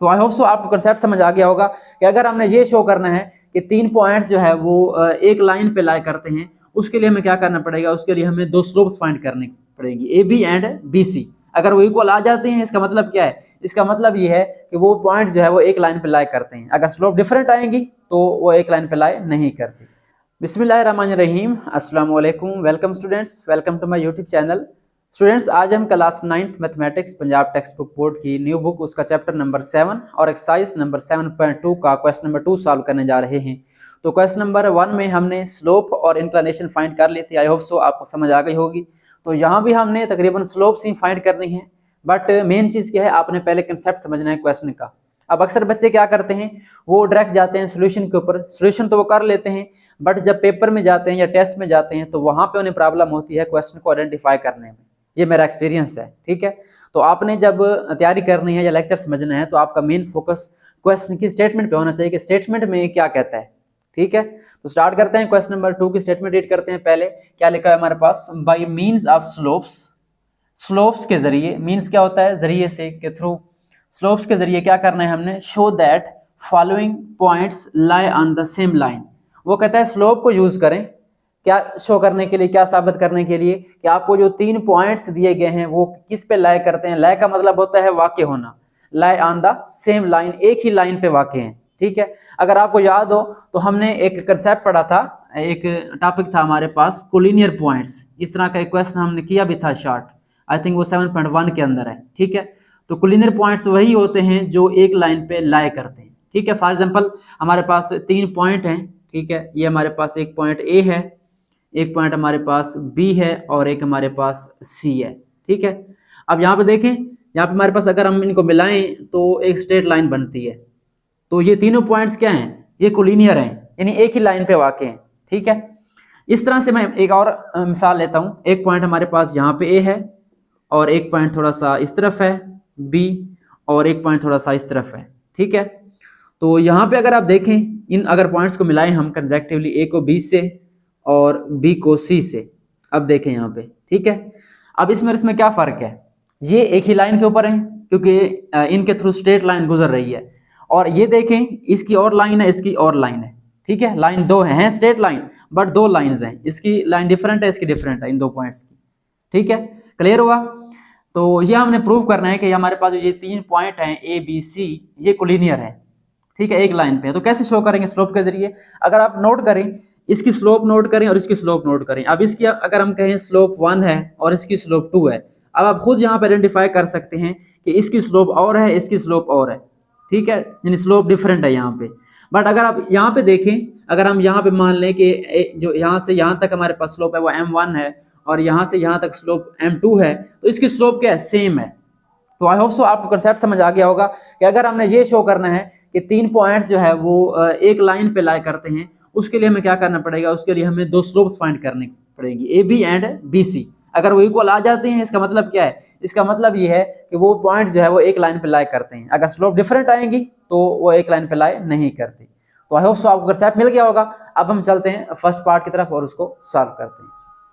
तो I hope so आपको concept समझ आ गया होगा कि अगर हमने ये शो करना है कि 3 पॉइंट्स जो है वो एक लाइन पे लाई करते हैं, उसके लिए हमें क्या करना पड़ेगा, उसके लिए हमें 2 स्लोप्स फाइंड करनी पड़ेगी, A B and B C. अगर वो इक्वल आ जाते हैं इसका मतलब क्या है, इसका मतलब ये है कि वो पॉइंट जो है वो एक लाइन पे लाई करते हैं। अगर स्लोप डिफरेंट आएंगी तो वो एक लाइन पे लाई नहीं करती। बिस्मिल्लाहिर्रहमानिर्रहीम, अस्सलाम वालेकुम, welcome students, welcome to my YouTube channel. Students, आज हम class 9th mathematics Punjab text book board की न्यू बुक उसका चैप्टर नंबर 7 और एक्सरसाइज नंबर 7.2 का क्वेश्चन नंबर 2 सॉल्व करने जा रहे हैं। तो क्वेश्चन नंबर 1 में हमने स्लोप और इंक्लिनेशन फाइंड कर ली थी। आई होप सो आपको समझ आ गई होगी। तो यहाँ भी हमने तकरीबन स्लोप्स ही फाइंड करनी है, बट मेन चीज़ क्या है, आपने पहले कंसेप्ट समझना है क्वेश्चन का। अब अक्सर बच्चे क्या करते हैं, वो डायरेक्ट जाते हैं सोल्यूशन के ऊपर, सोल्यूशन तो वो कर लेते हैं, बट जब पेपर में जाते हैं या टेस्ट में जाते हैं तो वहाँ पे उन्हें प्रॉब्लम होती है क्वेश्चन को आइडेंटिफाई करने में। ये मेरा एक्सपीरियंस है, ठीक है। तो आपने जब तैयारी करनी है या लेक्चर समझना है तो आपका मेन फोकस क्वेश्चन की स्टेटमेंट पे होना चाहिए कि स्टेटमेंट में क्या कहता है, ठीक है। तो स्टार्ट करते हैं, क्वेश्चन नंबर 2 की स्टेटमेंट रीड करते हैं। पहले क्या लिखा है हमारे पास, by means of slopes, slopes के जरिए, मीन्स क्या होता है, जरिए से, के थ्रू, स्लोप्स के जरिए क्या करना है हमने, show that following points lie on the same line. वो कहता है स्लोप को यूज करें क्या शो करने के लिए, क्या साबित करने के लिए कि आपको जो 3 पॉइंट्स दिए गए हैं वो किस पे लाई करते हैं। लाई का मतलब होता है वाक़ होना, लाई ऑन द सेम लाइन, एक ही लाइन पे वाक़ हैं, ठीक है। अगर आपको याद हो तो हमने एक कंसेप्ट पढ़ा था, एक टॉपिक था हमारे पास कोलिनियर पॉइंट्स, इस तरह का एक क्वेश्चन हमने किया भी था शॉर्ट, आई थिंक वो 7.1 के अंदर है, ठीक है। तो कोलिनियर पॉइंट्स वही होते हैं जो एक लाइन पे लाई करते हैं, ठीक है। फॉर एग्जांपल हमारे पास 3 पॉइंट हैं, ठीक है। ये हमारे पास एक पॉइंट ए है, एक पॉइंट हमारे पास बी है और एक हमारे पास सी है, ठीक है। अब यहाँ पे देखें, यहाँ पे हमारे पास अगर हम इनको मिलाएं तो एक स्ट्रेट लाइन बनती है। तो ये तीनों पॉइंट्स क्या हैं, ये कोलिनियर हैं, यानी एक ही लाइन पे वाक़ हैं, ठीक है। इस तरह से मैं एक और मिसाल लेता हूँ। एक पॉइंट हमारे पास यहाँ पे ए है और एक पॉइंट थोड़ा सा इस तरफ है बी और एक पॉइंट थोड़ा सा इस तरफ है, ठीक है। तो यहाँ पे अगर आप देखें, इन अगर पॉइंट्स को मिलाएं हम कंसेक्टिवली, ए को बी से और बी को सी से, अब देखें यहाँ पे, ठीक है। अब इसमें क्या फ़र्क है, ये एक ही लाइन के ऊपर है क्योंकि इनके थ्रू स्ट्रेट लाइन गुजर रही है, और ये देखें इसकी और लाइन है, इसकी और लाइन है, ठीक है। लाइन 2 है स्ट्रेट लाइन, बट 2 लाइन्स हैं, इसकी लाइन डिफरेंट है, इसकी डिफरेंट है, इन 2 पॉइंट्स की, ठीक है। क्लियर हुआ। तो ये हमने प्रूव करना है कि हमारे पास ये 3 पॉइंट हैं ए बी सी, ये कोलिनियर है, ठीक है, एक लाइन पे है। तो कैसे शो करेंगे, स्लोप के जरिए। अगर आप नोट करें, इसकी स्लोप नोट करें और इसकी स्लोप नोट करें। अब इसकी अगर हम कहें स्लोप 1 है और इसकी स्लोप 2 है, अब आप खुद यहाँ पे आइडेंटिफाई कर सकते हैं कि इसकी स्लोप और है, इसकी स्लोप और है, ठीक है, यानी स्लोप डिफरेंट है यहाँ पे। बट अगर आप यहाँ पे देखें, अगर हम यहाँ पे मान लें कि जो यहाँ से यहाँ तक हमारे पास स्लोप है वो m1 है और यहाँ से यहाँ तक स्लोप m2 है, तो इसकी स्लोप क्या है, सेम है। तो आई होप सो आपको कंसेप्ट समझ आ गया होगा कि अगर हमने ये शो करना है कि 3 पॉइंट्स जो है वो एक लाइन पे लाई करते हैं, उसके लिए हमें क्या करना पड़ेगा, उसके लिए हमें 2 स्लोप्स फाइंड करनी पड़ेगी, A B and B C. अगर वो इक्वल आ जाते हैं इसका मतलब क्या है, इसका मतलब ये है कि वो पॉइंट जो है वो एक लाइन पे लाई करते हैं। अगर स्लोप डिफरेंट आएंगी तो वो एक लाइन पे लाई नहीं करती। तो आई होप सो आपको कंसेप्ट मिल गया होगा। अब हम चलते हैं फर्स्ट पार्ट की तरफ और उसको सॉल्व करते हैं।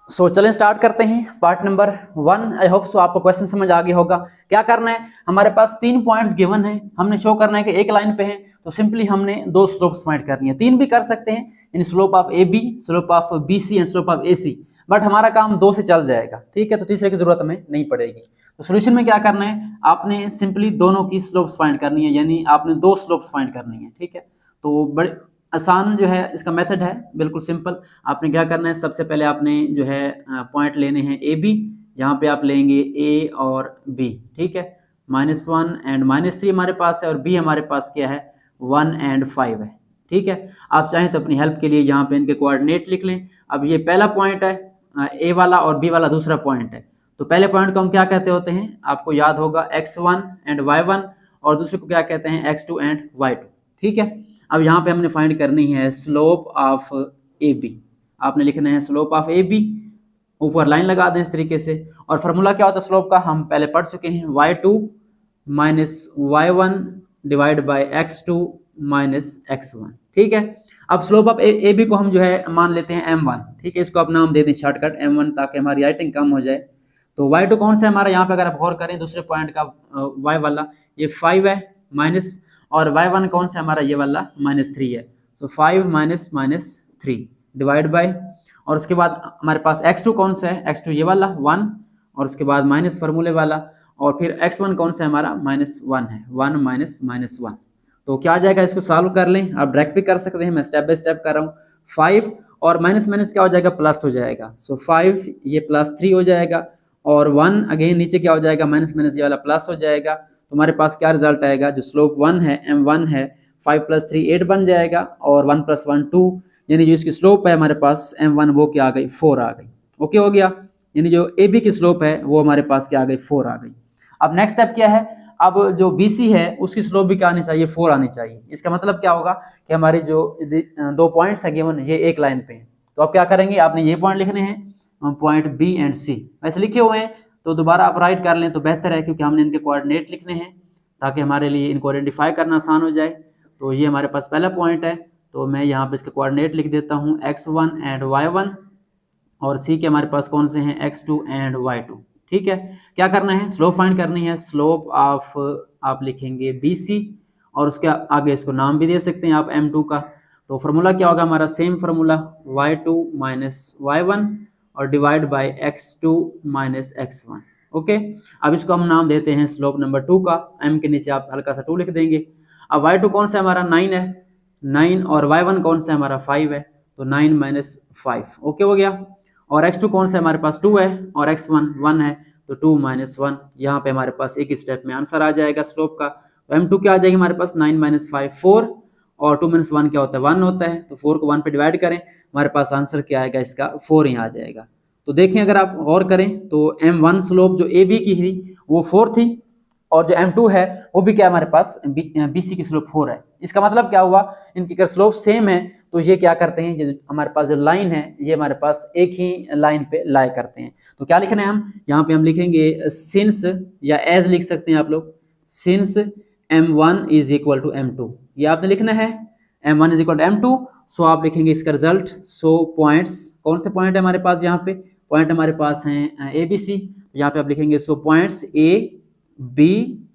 सो चलें स्टार्ट करते हैं part number 1। I hope so आपको क्वेश्चन समझ आ गया होगा। क्या करना है, हमारे पास 3 पॉइंट्स गिवन है, हमने शो करना है कि एक लाइन पे है, तो सिंपली हमने 2 स्लोप्स फाइंड करनी है। 3 भी कर सकते हैं, यानी slope of A B, slope of B C and slope of A C, but हमारा काम 2 से चल जाएगा, ठीक है। तो तीसरे की जरूरत हमें नहीं पड़ेगी। तो सोल्यूशन में क्या करना है, आपने सिंपली दोनों की स्लोप्स फाइंड करनी है, यानी आपने 2 स्लोप्स फाइंड करनी है, ठीक है। तो बड़े आसान जो है इसका मेथड है, बिल्कुल सिंपल। आपने क्या करना है, सबसे पहले आपने जो है पॉइंट लेने हैं ए बी, यहाँ पे आप लेंगे ए और बी, ठीक है। -1 एंड -3 हमारे पास है और बी हमारे पास क्या है, 1 एंड 5 है, ठीक है। आप चाहें तो अपनी हेल्प के लिए यहाँ पे इनके कोऑर्डिनेट लिख लें। अब ये पहला पॉइंट है ए वाला और बी वाला दूसरा पॉइंट है। तो पहले पॉइंट को हम क्या कहते होते हैं, आपको याद होगा, x1 एंड y1, और दूसरे को क्या कहते हैं, x2 एंड y2, ठीक है। अब यहाँ पे हमने फाइंड करनी है स्लोप ऑफ ए बी। आपने लिखना है स्लोप ऑफ ए बी, ऊपर लाइन लगा दें इस तरीके से। और फार्मूला क्या होता है स्लोप का, हम पहले पढ़ चुके हैं, y2 minus y1 divide by x2 minus x1, ठीक है। अब स्लोप ऑफ ए बी को हम जो है मान लेते हैं m1, ठीक है। इसको आप नाम दे दें शॉर्टकट m1 ताकि हमारी राइटिंग कम हो जाए। तो y2 कौन सा है हमारा, यहाँ पे अगर आप गौर करें दूसरे पॉइंट का y वाला, ये 5 है, माइनस, और y1 कौन सा हमारा ये वाला -3 है, तो 5 माइनस -3 डिवाइड बाय, और उसके बाद हमारे पास x2 कौन सा है, x2 ये वाला 1, और उसके बाद माइनस फार्मूले वाला, और फिर x1 कौन सा है हमारा -1 है, 1 माइनस -1। तो क्या आ जाएगा, इसको सॉल्व कर लें, आप डायरेक्ट भी कर सकते हैं, मैं स्टेप बाय स्टेप कर रहा हूँ। 5 और माइनस माइनस क्या हो जाएगा, प्लस हो जाएगा, सो 5 ये +3 हो जाएगा, और 1 अगेन नीचे क्या हो जाएगा, माइनस माइनस ये वाला प्लस हो जाएगा। तो हमारे पास क्या रिजल्ट आएगा, जो स्लोप 1 है m1 है, 5 + 3 8 बन जाएगा, और 1 + 1 2, यानी जो इसकी स्लोप है हमारे पास m1 वो क्या आ गई, 4 आ गई। ओके हो गया, यानी जो AB की स्लोप है वो हमारे पास क्या आ गई, 4 आ गई। अब नेक्स्ट स्टेप क्या है, अब जो BC है उसकी स्लोप भी क्या आनी चाहिए, 4 आनी चाहिए। इसका मतलब क्या होगा कि हमारे जो 2 पॉइंट्स है गिवन, ये एक लाइन पे हैं, तो आप क्या करेंगे, आपने ये पॉइंट लिखने हैं, पॉइंट B एंड C वैसे लिखे हुए हैं, तो दोबारा आप राइट कर लें तो बेहतर है, क्योंकि हमने इनके कोऑर्डिनेट लिखने हैं ताकि हमारे लिए इनको आइडेंटिफाई करना आसान हो जाए। तो ये हमारे पास पहला पॉइंट है, तो मैं यहाँ पे इसके कोऑर्डिनेट लिख देता हूँ, x1 एंड y1, और C के हमारे पास कौन से हैं, x2 एंड y2। ठीक है, क्या करना है, स्लोप फाइंड करनी है, स्लोप ऑफ आप लिखेंगे BC, और उसके आगे इसको नाम भी दे सकते हैं आप m2 का। तो फार्मूला क्या होगा हमारा, same formula y2 minus y1 और divide by x2 minus x1। Okay, अब इसको हम नाम देते हैं स्लोप नंबर 2 का, m के नीचे आप हल्का सा 2 लिख देंगे। अब y2 कौन सा हमारा 9 है, 9, और y1 कौन सा हमारा 5 है, तो 9 माइनस 5। ओके हो गया, और x2 कौन सा हमारे पास 2 है, और x1 1 है, तो 2 माइनस 1। यहाँ पे हमारे पास एक स्टेप में आंसर आ जाएगा स्लोप का। तो m2 क्या आ जाएगी हमारे पास, 9 माइनस 5 4, और 2 माइनस 1 क्या होता है, 1 होता है, तो 4 को 1 पे डिवाइड करें, हमारे पास आंसर क्या आएगा इसका, 4 ही आ जाएगा। तो देखें अगर आप गौर करें तो m1 स्लोप जो AB की थी वो 4 थी, और जो m2 है वो भी क्या हमारे पास BC की स्लोप 4 है। इसका मतलब क्या हुआ, इनकी अगर स्लोप सेम है तो ये क्या करते हैं, ये हमारे पास जो लाइन है ये हमारे पास एक ही लाइन पे लाई करते हैं। तो क्या लिखना है हम, यहाँ पे हम लिखेंगे सिंस, या एज लिख सकते हैं आप लोग, since m1 is equal to m2, ये आपने लिखना है, m1 is equal to m2। सो आप लिखेंगे इसका रिजल्ट, सो पॉइंट्स, कौन से पॉइंट है हमारे पास, यहाँ पे पॉइंट हमारे पास हैं ABC, यहाँ पे आप लिखेंगे so points A B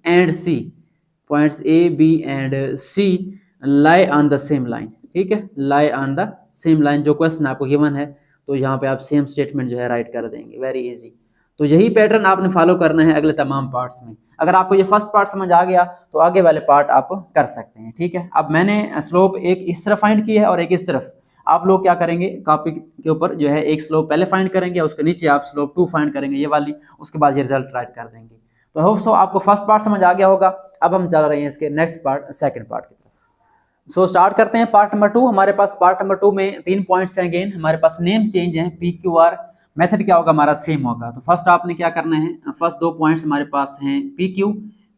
and C, points A B and C lie on the same line. ठीक है, lie on the same line, जो क्वेश्चन आपको गिवन है, तो यहाँ पे आप सेम स्टेटमेंट जो है राइट कर देंगे, वेरी इजी। तो यही पैटर्न आपने फॉलो करना है अगले तमाम पार्ट्स में। अगर आपको ये फर्स्ट पार्ट समझ आ गया तो आगे वाले पार्ट आप कर सकते हैं। ठीक है, अब मैंने स्लोप एक इस तरफ फाइंड की है और एक इस तरफ, आप लोग क्या करेंगे, कॉपी के ऊपर जो है एक स्लोप पहले फाइंड करेंगे, उसके नीचे आप स्लोप 2 फाइंड करेंगे, ये वाली, उसके बाद ये रिजल्ट राइट कर देंगे। तो होप सो आपको फर्स्ट पार्ट समझ आ गया होगा। अब हम चल रहे हैं इसके नेक्स्ट पार्ट, सेकंड पार्ट की तरफ। सो स्टार्ट करते हैं पार्ट नंबर 2। हमारे पास पार्ट नंबर 2 में 3 पॉइंट्स हैं, अगेन हमारे पास नेम चेंज है, PQR, मेथड क्या होगा हमारा सेम होगा। तो फर्स्ट आपने क्या करना है, फर्स्ट 2 पॉइंट्स हमारे पास हैं PQ,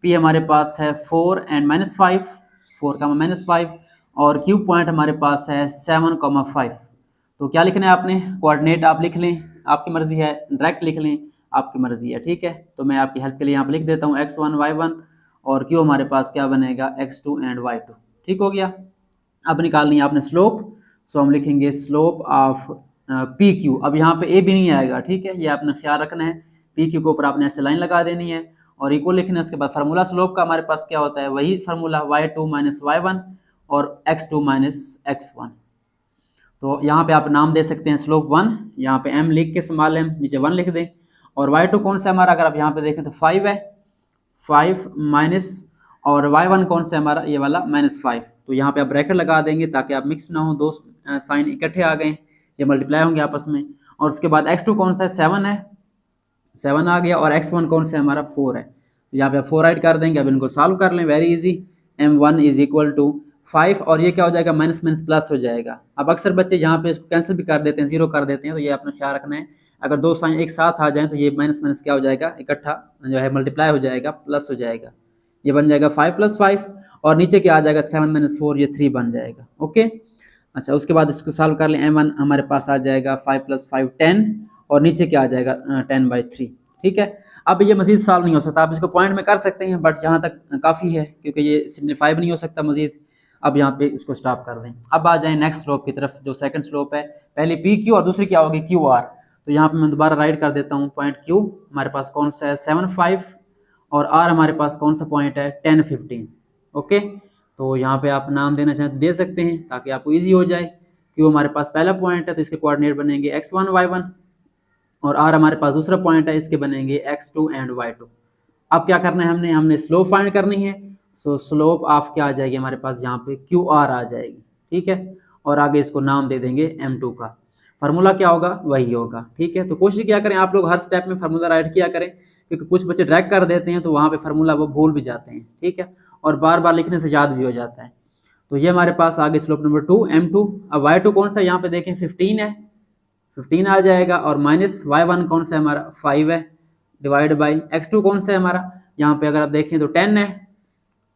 P हमारे पास है 4 एंड -5, 4 का -5, और Q पॉइंट हमारे पास है 7,5। तो क्या लिखना है आपने, कोऑर्डिनेट आप लिख लें, आपकी मर्जी है, डायरेक्ट लिख लें, आपकी मर्जी है। ठीक है, तो मैं आपकी हेल्प के लिए यहाँ पे लिख देता हूँ x1 y1, और Q हमारे पास क्या बनेगा x2 एंड y2। ठीक हो गया, अब निकालनी है आपने स्लोप, सो हम लिखेंगे स्लोप ऑफ PQ। अब यहाँ पे A भी नहीं आएगा, ठीक है, ये आपने ख्याल रखना है, PQ के ऊपर आपने ऐसे लाइन लगा देनी है और इक्वल लिखना है। उसके बाद फार्मूला स्लोप का हमारे पास क्या होता है, वही फार्मूला y2 माइनस y1 और x2 माइनस x1। तो यहाँ पे आप नाम दे सकते हैं स्लोप 1, यहाँ पे m लिख के संभाल लें, नीचे 1 लिख दें, और y2 कौन सा हमारा, अगर आप यहाँ पे देखें तो 5 है, 5 माइनस, और y1 कौन सा हमारा, ये वाला -5। तो यहाँ पे आप ब्रैकेट लगा देंगे ताकि आप मिक्स ना हो, दो साइन इकट्ठे आ गए, ये मल्टीप्लाई होंगे आपस में। और उसके बाद x2 कौन सा है, 7 है, 7 आ गया, और x1 कौन सा है हमारा, 4 है। तो यहाँ पे आप 4 राइट कर देंगे। अब इनको सॉल्व कर लें, very easy, m1 is equal to 5, और ये क्या हो जाएगा, माइनस माइनस प्लस हो जाएगा। अब अक्सर बच्चे यहाँ पे इसको कैंसिल भी कर देते हैं, 0 कर देते हैं, तो ये अपना ख्याल रखना है, अगर दो साइन एक साथ आ जाएं तो ये माइनस माइनस क्या हो जाएगा, इकट्ठा जो है मल्टीप्लाई हो जाएगा, प्लस हो जाएगा, ये बन जाएगा 5 + 5, और नीचे क्या आ जाएगा 7 - 4, ये 3 बन जाएगा। ओके, अच्छा, उसके बाद इसको सॉल्व कर लें, m1 हमारे पास आ जाएगा 5 + 5 10, और नीचे क्या आ जाएगा 10/3। ठीक है, अब ये मजीद सॉल्व नहीं हो सकता, आप इसको पॉइंट में कर सकते हैं, बट यहाँ तक काफ़ी है क्योंकि ये सिम्प्लीफाई भी नहीं हो सकता मजीद। अब यहाँ पे इसको स्टॉप कर दें। अब आ जाएं नेक्स्ट स्लोप की तरफ, जो सेकंड स्लोप है, पहले PQ और दूसरी क्या होगी QR। तो यहाँ पे मैं दोबारा राइट कर देता हूँ, पॉइंट Q हमारे पास कौन सा है 7 5, और R हमारे पास कौन सा पॉइंट है 10 15। ओके, तो यहाँ पे आप नाम देना चाहें तो दे सकते हैं ताकि आपको ईजी हो जाए कि वो हमारे पास पहला पॉइंट है तो इसके कोऑर्डिनेट बनेंगे x1 y1, और r हमारे पास दूसरा पॉइंट है, इसके बनेंगे x2 एंड y2। अब क्या करना है, हमने स्लोप फाइंड करनी है। सो स्लोप ऑफ क्या आ जाएगी हमारे पास यहाँ पे QR आ जाएगी, ठीक है, और आगे इसको नाम दे देंगे M2 का। फार्मूला क्या होगा, वही होगा, ठीक है। तो कोशिश क्या करें आप लोग हर स्टेप में फार्मूला राइट किया करें, क्योंकि कुछ बच्चे ड्रैग कर देते हैं तो वहाँ पे फार्मूला वो भूल भी जाते हैं, ठीक है, और बार बार लिखने से याद भी हो जाता है। तो ये हमारे पास आगे स्लोप नंबर 2 M2। अब y2 कौन सा, यहाँ पे देखें 15 है, 15 आ जाएगा, और माइनस y1 कौन सा है हमारा 5 है, डिवाइड बाई x2 कौन सा है हमारा, यहाँ पे अगर आप देखें तो 10 है,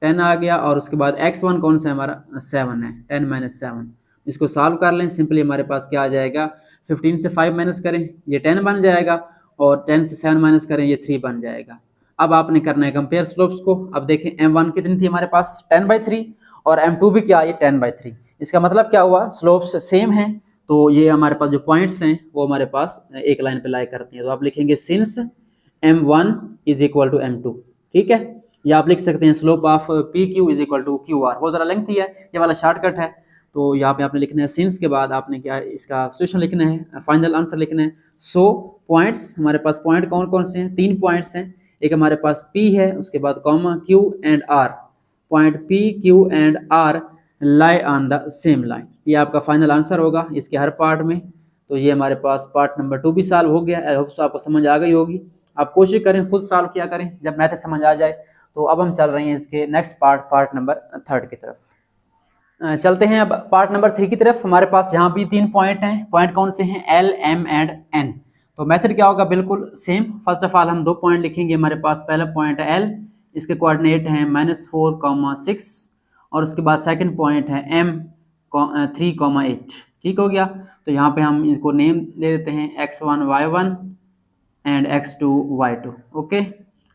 10 आ गया, और उसके बाद x1 कौन सा है हमारा 7 है, 10 माइनस 7। इसको सॉल्व कर लें, सिंपली हमारे पास क्या आ जाएगा, 15 से 5 माइनस करें ये 10 बन जाएगा, और 10 से 7 माइनस करें ये 3 बन जाएगा। अब आपने करना है कंपेयर स्लोप्स को। अब देखें m1 कितनी थी हमारे पास 10/3, और m2 भी क्या है 10/3। इसका मतलब क्या हुआ, स्लोप्स सेम हैं, तो ये हमारे पास जो पॉइंट्स हैं वो हमारे पास एक लाइन पे लाई करती हैं। तो आप लिखेंगे since m1 is equal to m2, ठीक है, या आप लिख सकते हैं slope of PQ is equal to QR। वो ज़रा लेंथी है, ये वाला शॉर्टकट है। तो यहाँ पे आपने लिखना है सिंस के बाद आपने क्या इसका सोल्यूशन लिखना है, फाइनल आंसर लिखना है। सो पॉइंट्स हमारे पास पॉइंट कौन कौन से हैं, 3 पॉइंट्स हैं। एक हमारे पास P है, उसके बाद comma Q and R, point P Q and R lie on the same line. ये आपका फाइनल आंसर होगा इसके हर पार्ट में। तो ये हमारे पास पार्ट नंबर 2 भी सॉल्व हो गया। आई होप सो आपको समझ आ गई होगी। आप कोशिश करें खुद सॉल्व किया करें जब मैथ समझ आ जाए। तो अब हम चल रहे हैं इसके नेक्स्ट पार्ट नंबर 3 की तरफ। चलते हैं अब पार्ट नंबर 3 की तरफ। हमारे पास यहाँ भी 3 पॉइंट हैं। पॉइंट कौन से हैं, L, M एंड N। तो मेथड क्या होगा, बिल्कुल सेम। फर्स्ट ऑफ ऑल हम 2 पॉइंट लिखेंगे। हमारे पास पहला पॉइंट है L, इसके कोऑर्डिनेट हैं -4,6, और उसके बाद सेकंड पॉइंट है M 3,8। ठीक हो गया। तो यहाँ पे हम इनको नेम ले देते हैं x1 y1 and x2 y2। Okay,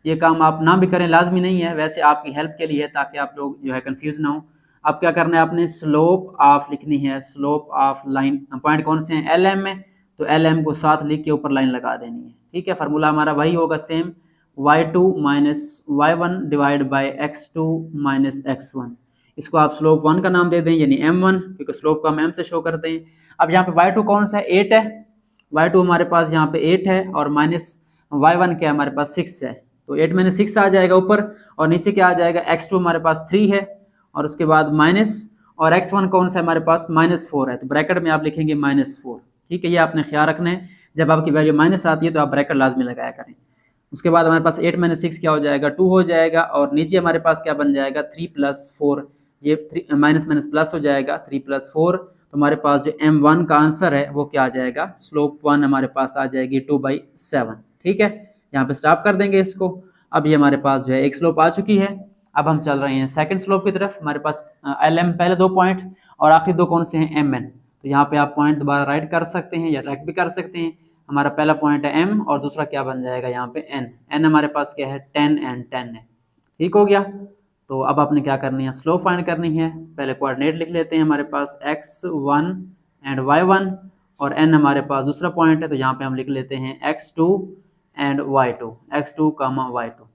ये काम आप ना भी करें, लाजमी नहीं है, वैसे आपकी हेल्प के लिए है ताकि आप लोग जो है कंफ्यूज ना हो। अब क्या करना है, आपने स्लोप ऑफ लिखनी है, स्लोप ऑफ लाइन। पॉइंट कौन से हैं, LM में, तो LM को साथ लिख के ऊपर लाइन लगा देनी है। ठीक है, फार्मूला हमारा वही होगा same, y2 minus y1 divide by x2 minus x1। इसको आप स्लोप 1 का नाम दे दें, यानी m1, क्योंकि स्लोप को हम m से शो करते हैं। अब यहाँ पे y2 कौन सा है, 8 है, y2 हमारे पास यहाँ पे 8 है, और माइनस y1 क्या है हमारे पास 6 है, तो 8 में 6 आ जाएगा ऊपर, और नीचे क्या आ जाएगा, x2 हमारे पास 3 है, और उसके बाद माइनस, और x1 कौन सा है हमारे पास -4 है, तो ब्रैकेट में आप लिखेंगे -4। ठीक है, ये आपने ख्याल रखना है, जब आपकी वैल्यू माइनस आती है तो आप ब्रैकेट लाजमी लगाया करें। उसके बाद हमारे पास 8 - 6 क्या हो जाएगा, 2 हो जाएगा, और नीचे हमारे पास क्या बन जाएगा, 3 + 4, ये माइनस प्लस हो जाएगा, 3 + 4। तो हमारे पास जो M1 का आंसर है वो क्या आ जाएगा, स्लोप 1 हमारे पास आ जाएगी 2/7। ठीक है, यहाँ पे स्टॉप कर देंगे इसको। अब ये हमारे पास जो है एक स्लोप आ चुकी है। अब हम चल रहे हैं सेकंड स्लोप की तरफ। हमारे पास LM पहले 2 पॉइंट, और आखिरी 2 कौन से हैं, MN। तो यहाँ पे आप पॉइंट दोबारा राइट कर सकते हैं या ट्रैक भी कर सकते हैं। हमारा पहला पॉइंट है M, और दूसरा क्या बन जाएगा यहाँ पे N हमारे पास क्या है 10 एंड 10 है। ठीक हो गया। तो अब आपने क्या करनी है, स्लोप फाइंड करनी है। पहले कोऑर्डिनेट लिख लेते हैं, हमारे पास x1 एंड y1, और n हमारे पास दूसरा पॉइंट है, तो यहाँ पे हम लिख लेते हैं x2 and y2, x2, y2।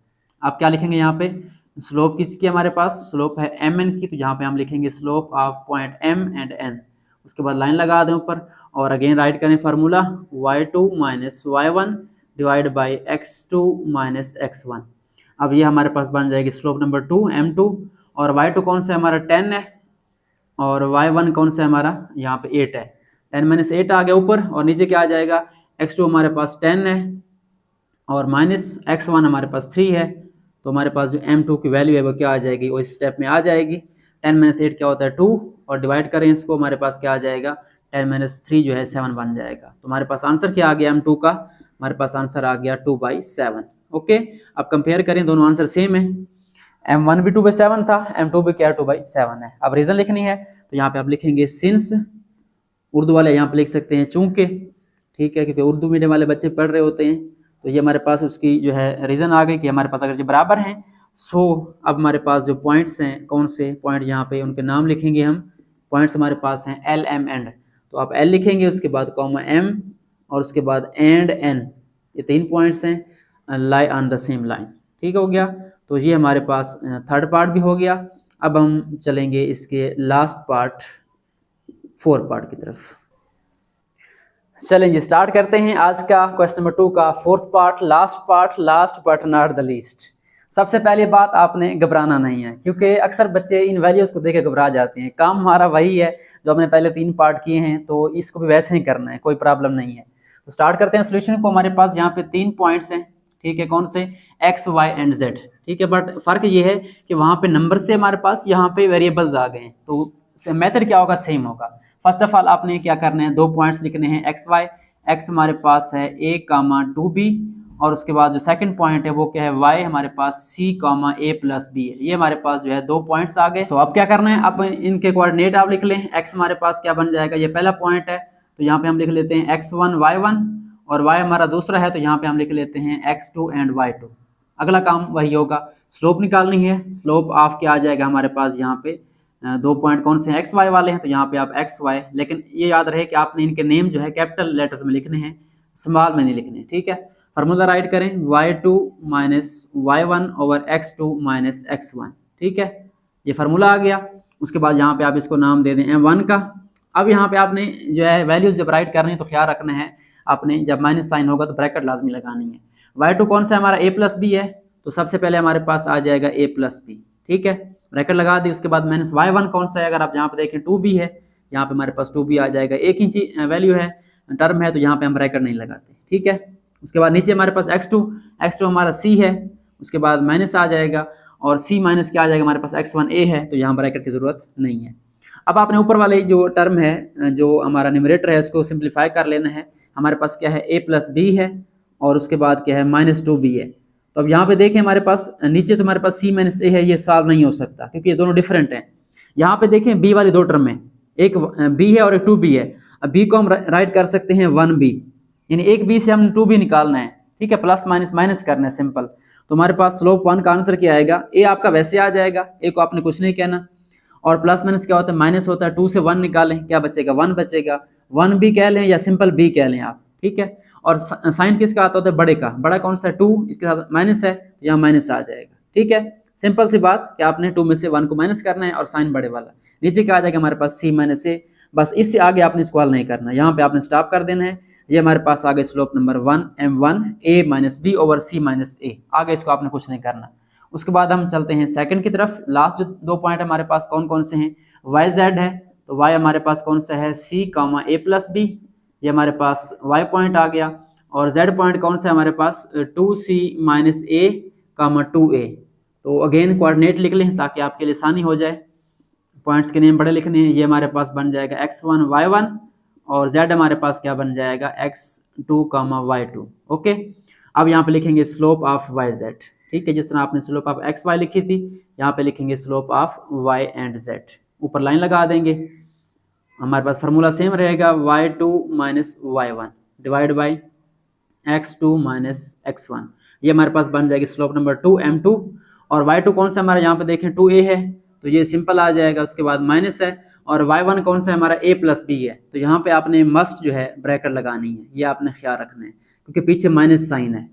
आप क्या लिखेंगे यहाँ पे, स्लोप किसकी हमारे पास, स्लोप है mn की, तो यहाँ पे हम लिखेंगे slope of point m and n। उसके बाद लाइन लगा दें ऊपर, और अगेन राइट करें formula, y2 minus y1 divide by x2 minus x1। अब ये हमारे पास बन जाएगी स्लोप नंबर 2 M2, और y2 कौन सा हमारा 10 है, और y1 कौन सा हमारा यहाँ पे 8 है, 10 - 8 आ गया ऊपर, और नीचे क्या आ जाएगा, x2 हमारे पास 10 है, और माइनस x1 हमारे पास 3 है। तो हमारे पास जो M2 की वैल्यू है वो क्या आ जाएगी, वो इस स्टेप में आ जाएगी। 10 - 8 क्या होता है 2, और डिवाइड करें इसको, हमारे पास क्या आ जाएगा, 10 - 3 जो है 7 बन जाएगा। तो हमारे पास आंसर क्या आ गया M2 का, हमारे पास आंसर आ गया 2/7। ओके, अब कंपेयर करें, दोनों आंसर सेम है। M1 भी 2/7 था, M2 भी क्या 2/7 है। अब रीज़न लिखनी है, तो यहाँ पे आप लिखेंगे सिंस, उर्दू वाले यहाँ पे लिख सकते हैं चूंकि, ठीक है, क्योंकि उर्दू मीडियम वाले बच्चे पढ़ रहे होते हैं। तो ये हमारे पास उसकी जो है रीज़न आ गई कि हमारे पास अगर जो बराबर हैं। सो अब हमारे पास जो पॉइंट्स हैं, कौन से पॉइंट, यहाँ पे उनके नाम लिखेंगे हम। पॉइंट्स हमारे पास हैं L, M एंड, तो आप L लिखेंगे, उसके बाद कॉमा M, और उसके बाद एंड N। ये 3 पॉइंट्स हैं लाई ऑन द सेम लाइन। ठीक हो गया। तो ये हमारे पास थर्ड पार्ट भी हो गया। अब हम चलेंगे इसके लास्ट पार्ट 4 पार्ट की तरफ। चलेंगे स्टार्ट करते हैं आज का क्वेश्चन नंबर 2 का 4th part, last but not the least. सबसे पहली बात, आपने घबराना नहीं है, क्योंकि अक्सर बच्चे इन वैल्यूज़ को देख के घबरा जाते हैं। काम हमारा वही है जो हमने पहले 3 पार्ट किए हैं, तो इसको भी वैसे ही करना है, कोई प्रॉब्लम नहीं है। तो स्टार्ट करते हैं सोल्यूशन को। हमारे पास यहाँ पे 3 पॉइंट्स हैं, ठीक है, कौन से, एक्स वाई एंड जेड, ठीक है। बट फ़र्क ये है कि वहाँ पे नंबर से हमारे पास यहाँ पे वेरिएबल्स आ गए हैं, तो मेथड क्या होगा, सेम होगा। फर्स्ट ऑफ ऑल आपने क्या करना है, 2 पॉइंट्स लिखने हैं, एक्स वाई। एक्स हमारे पास है a, 2b, और उसके बाद जो सेकंड पॉइंट है वो क्या है, y हमारे पास c, a प्लस b है। ये हमारे पास जो है 2 पॉइंट्स आ गए। तो अब क्या करना है, अब इनके कोऑर्डिनेट आप लिख लें। x हमारे पास क्या बन जाएगा, ये पहला पॉइंट है तो यहाँ पे हम लिख लेते हैं x1 y1, और y हमारा दूसरा है तो यहाँ पे हम लिख लेते हैं x2 एंड y2। अगला काम वही होगा, स्लोप निकालनी है। स्लोप ऑफ क्या आ जाएगा हमारे पास, यहाँ पे 2 पॉइंट कौन से हैं, एक्स वाई वाले हैं, तो यहाँ पे आप एक्स वाई, लेकिन ये याद रहे कि आपने इनके नेम जो है कैपिटल लेटर्स में लिखने हैं, स्मॉल में नहीं लिखने, ठीक है। फार्मूला राइट करें, y2 minus y1 over x2 minus x1, ठीक है, ये फार्मूला आ गया। उसके बाद यहाँ पे आप इसको नाम दे दें m1 का। अब यहाँ पे आपने जो है वैल्यूज जब राइट करनी है तो ख्याल रखना है, आपने जब माइनस साइन होगा तो ब्रैकेट लाजमी लगानी है। y2 कौन सा है हमारा, a प्लस बी है, तो सबसे पहले हमारे पास आ जाएगा a प्लस बी, ठीक है, ब्रैकेट लगा दी। उसके बाद माइनस y1 कौन सा है, अगर आप यहाँ पे देखें 2b है, यहाँ पे हमारे पास 2b आ जाएगा, एक ही वैल्यू है, टर्म है, तो यहाँ पे हम ब्रैकेट नहीं लगाते, ठीक है। उसके बाद नीचे हमारे पास x2 हमारा c है, उसके बाद माइनस आ जाएगा, और c माइनस क्या आ जाएगा हमारे पास, x1a है, तो यहाँ ब्रैकेट की ज़रूरत नहीं है। अब आपने ऊपर वाले जो टर्म है, जो हमारा न्यूमरेटर है, उसको सिंप्लीफाई कर लेना है। हमारे पास क्या है, a प्लस बी है, और उसके बाद क्या है, माइनस 2b है। तो अब यहाँ पे देखें हमारे पास नीचे तो हमारे पास c माइनस a है, ये सॉल्व नहीं हो सकता क्योंकि ये दोनों डिफरेंट हैं। यहाँ पे देखें b वाली 2 टर्म में, एक b है और एक 2b है। अब b को हम राइट कर सकते हैं 1b, यानी एक b से हम 2b निकालना है, ठीक है, प्लस माइनस माइनस करना है, सिंपल। तो हमारे पास स्लोप 1 का आंसर क्या आएगा, a आपका वैसे आ जाएगा, a को आपने कुछ नहीं कहना, और प्लस माइनस क्या होता है, माइनस होता है, 2 से 1 निकालें, क्या बचेगा, 1 बचेगा। 1b कह लें या सिंपल b कह लें आप, ठीक है। और साइन किसका आता होता है, बड़े का, बड़ा कौन सा है, 2, इसके साथ माइनस है, तो यहाँ माइनस आ जाएगा, ठीक है। सिंपल सी बात कि आपने 2 में से 1 को माइनस करना है, और साइन बड़े वाला, नीचे क्या आ जाएगा हमारे पास c माइनस a। बस इससे आगे आपने इसको हल नहीं करना, यहाँ पे आपने स्टॉप कर देना है। ये हमारे पास आ गए slope number 1 m1 a minus B over c minus a, आगे इसको आपने कुछ नहीं करना। उसके बाद हम चलते हैं सेकंड की तरफ। लास्ट जो 2 पॉइंट हमारे पास कौन कौन से हैं, y z है, तो y हमारे पास कौन सा है, c, a प्लस बी, ये हमारे पास y पॉइंट आ गया। और z पॉइंट कौन सा है हमारे पास, 2c माइनस a, 2a। तो अगेन कोऑर्डिनेट लिख लें ताकि आपके लिए आसानी हो जाए, पॉइंट्स के नेम बड़े लिखने हैं। ये हमारे पास बन जाएगा x1 y1, और z हमारे पास क्या बन जाएगा, x2 y2, ओके। अब यहाँ पे लिखेंगे स्लोप ऑफ yz, ठीक है, जिस तरह आपने स्लोप ऑफ एक्स वाई लिखी थी, यहाँ पे लिखेंगे slope of y and z, ऊपर लाइन लगा देंगे। हमारे पास फार्मूला सेम रहेगा, y2 minus y1 divide by x2 minus x1, ये हमारे पास बन जाएगी स्लोप नंबर 2 m2। और y2 कौन सा हमारा, यहाँ पे देखें 2a है, तो ये सिंपल आ जाएगा। उसके बाद माइनस है, और y1 कौन सा है हमारा, a प्लस बी है, तो यहाँ पे आपने मस्ट जो है ब्रैकेट लगानी है, ये आपने ख्याल रखना है क्योंकि पीछे माइनस साइन है।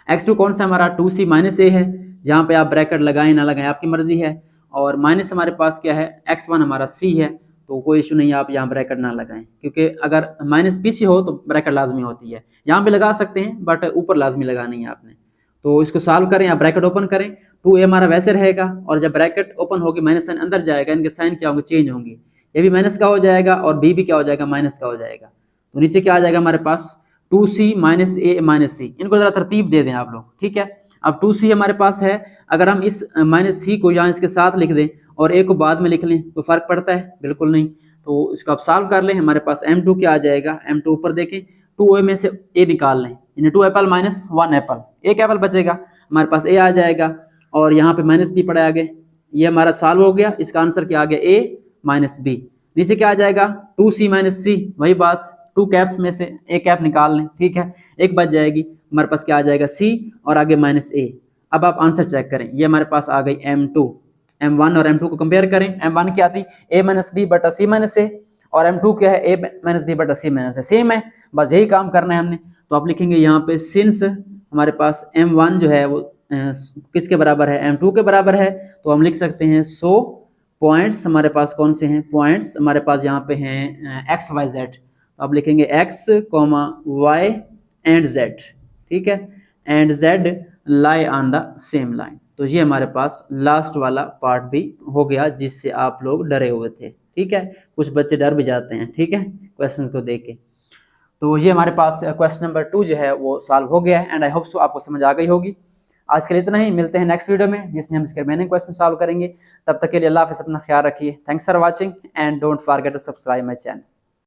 x2 कौन सा हमारा, 2c माइनस a है, यहाँ पे आप ब्रैकेट लगाएं ना लगाएं आपकी मर्जी है। और माइनस हमारे पास क्या है, x1 हमारा c है, तो कोई इशू नहीं, आप यहाँ ब्रैकेट ना लगाएं, क्योंकि अगर माइनस पीछे हो तो ब्रैकेट लाजमी होती है। यहाँ पे लगा सकते हैं बट ऊपर लाजमी लगानी है आपने। तो इसको सॉल्व करें, आप ब्रैकेट ओपन करें, 2a हमारा वैसे रहेगा, और जब ब्रैकेट ओपन होगी माइनस साइन अंदर जाएगा, इनके साइन क्या होंगे, चेंज होंगे, ये भी माइनस का हो जाएगा और b भी क्या हो जाएगा, माइनस का हो जाएगा। तो नीचे क्या आ जाएगा हमारे पास, 2c minus a minus c, इनको ज़रा तरतीब दे दें आप लोग, ठीक है। अब 2c हमारे पास है, अगर हम इस माइनस c को यहाँ इसके साथ लिख दें और a को बाद में लिख लें तो फ़र्क पड़ता है, बिल्कुल नहीं। तो इसको आप सॉल्व कर लें, हमारे पास m2 क्या आ जाएगा, m2 ऊपर देखें, 2a में से a निकाल लें, यानी 2 एप्पल माइनस 1 एप्पल, 1 एप्पल बचेगा, हमारे पास a आ जाएगा, और यहाँ पे माइनस b पड़ा आगे, ये हमारा सॉल्व हो गया। इसका आंसर क्या आ गया, a माइनस b। नीचे क्या आ जाएगा, 2c माइनस c, वही बात, 2 कैप्स में से एक कैप निकाल लें, ठीक है, एक बच जाएगी, हमारे पास क्या आ जाएगा, c और आगे माइनस a। अब आप आंसर चेक करें, ये हमारे पास आ गई m2, m1 और m2 को कंपेयर करें, m1 क्या थी, a माइनस बी बटा c माइनस a, और m2 क्या है, a माइनस बी बटा c माइनस a, सेम है, बस यही काम करना है हमने। तो आप लिखेंगे यहाँ पे सिंस हमारे पास m1 जो है वो किसके बराबर है, m2 के बराबर है, तो हम लिख सकते हैं 100 पॉइंट्स हमारे पास कौन से हैं, पॉइंट्स हमारे पास यहाँ पे हैं एक्स वाई जेड, तो आप लिखेंगे x, y एंड z, ठीक है, and z lie on the same line. तो ये हमारे पास लास्ट वाला पार्ट भी हो गया जिससे आप लोग डरे हुए थे, ठीक है, कुछ बच्चे डर भी जाते हैं, ठीक है, क्वेश्चन को देख के। तो ये हमारे पास क्वेश्चन नंबर 2 जो है वो सॉल्व हो गया है एंड आई होप सो आपको समझ आ गई होगी। आज के लिए इतना ही, मिलते हैं नेक्स्ट वीडियो में जिसमें हम इसके रिमेनिंग क्वेश्चन सॉल्व करेंगे। तब तक के लिए अल्लाह हाफिज़, अपना ख्याल रखिए। Thanks for watching and don't forget to subscribe my channel.